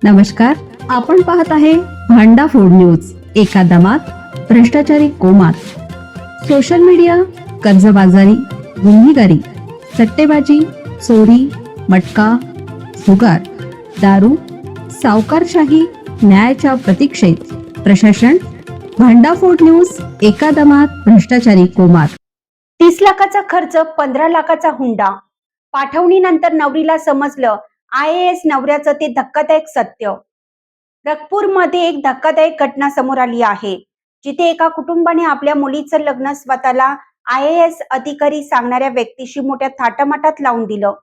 नमस्कार, आपण पाहत आहे भांडा फोड न्यूज. एका दमात भ्रष्टाचारी कोमात. सोशल मीडिया, कर्जबाजारी, गुन्हेगारी, सट्टेबाजी, चोरी, मटका, जुगार, दारू, सावकारशाही, न्यायाच्या प्रतीक्षेत प्रशासन. भांडाफोड न्यूज. एका दमात भ्रष्टाचारी कोमात. 30 लाखाचा खर्च, 15 लाखाचा हुंडा. पाठवणीनंतर नवरीला समजलं IAS नवऱ्याचं ते धक्कादायक सत्य. रगपूरमध्ये एक धक्कादायक घटना समोर आली आहे, जिथे एका कुटुंबाने आपल्या मुलीचं लग्न स्वतःला IAS अधिकारी सांगणाऱ्या व्यक्तीशी मोठ्या थाटामाटात लावून दिलं.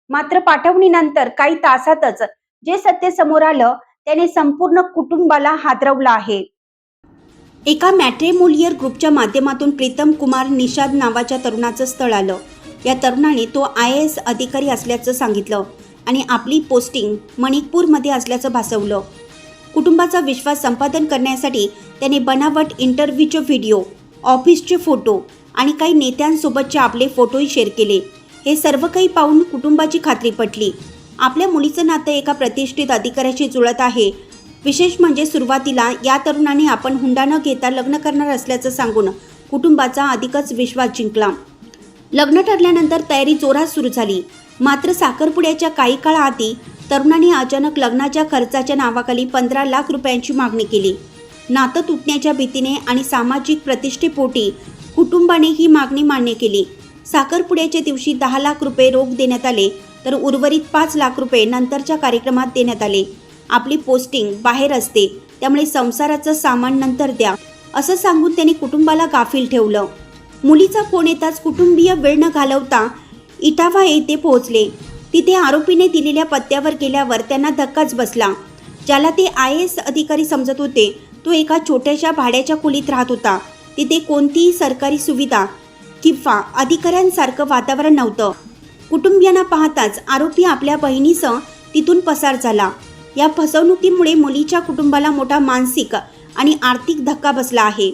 मात्र पाठवणीनंतर काही तासातच जे सत्य समोर आलं त्याने संपूर्ण कुटुंबाला हादरवलं आहे. एका मॅट्रिमोनियल ग्रुपच्या माध्यमातून प्रीतम कुमार निषाद नावाच्या तरुणाचं स्थळ आलं. या तरुणाने तो IAS अधिकारी असल्याचं सांगितलं आणि आपली पोस्टिंग मणिपूरमध्ये असल्याचं भासवलं. कुटुंबाचा विश्वास संपादन करण्यासाठी त्याने बनावट इंटरव्ह्यूचे व्हिडिओ, ऑफिसचे फोटो आणि काही नेत्यांसोबतचे आपले फोटोही शेअर केले. हे सर्व काही पाहून कुटुंबाची खात्री पटली. आपल्या मुलीचं नातं एका प्रतिष्ठित अधिकाऱ्याशी जुळत आहे. विशेष म्हणजे सुरुवातीला या तरुणाने आपण हुंडा न घेता लग्न करणार असल्याचं सांगून कुटुंबाचा अधिकच विश्वास जिंकला. लग्न ठरल्यानंतर तयारी जोरात सुरू झाली. मात्र साखरपुड्याच्या काही काळाआधी तरुणाने अचानक लग्नाच्या खर्चाच्या नावाखाली 15 लाख रुपयांची मागणी केली. नातं तुटण्याच्या भीतीने आणि सामाजिक प्रतिष्ठेपोटी कुटुंबाने ही मागणी मान्य केली. साखरपुड्याच्या दिवशी 10 लाख रुपये रोख देण्यात आले, तर उर्वरित 5 लाख रुपये नंतरच्या कार्यक्रमात देण्यात आले. आपली पोस्टिंग बाहेर असते, त्यामुळे संसाराचं सामान नंतर द्या, असं सांगून त्यांनी कुटुंबाला गाफील ठेवलं. मुलीचा फोन येताच कुटुंबीय वेळ न घालवता इटावा येथे पोहोचले. तिथे आरोपीने दिलेल्या पत्त्यावर गेल्यावर त्यांना धक्काच बसला. ज्याला ते IAS अधिकारी समजत होते तो एका छोट्याशा भाड्याच्या खोलीत राहत होता. तिथे कोणतीही सरकारी सुविधा किंवा अधिकाऱ्यांसारखं वातावरण नव्हतं. कुटुंबियांना पाहताच आरोपी आपल्या बहिणीसह तिथून पसार झाला. या फसवणुकीमुळे मुलीच्या कुटुंबाला मोठा मानसिक आणि आर्थिक धक्का बसला आहे.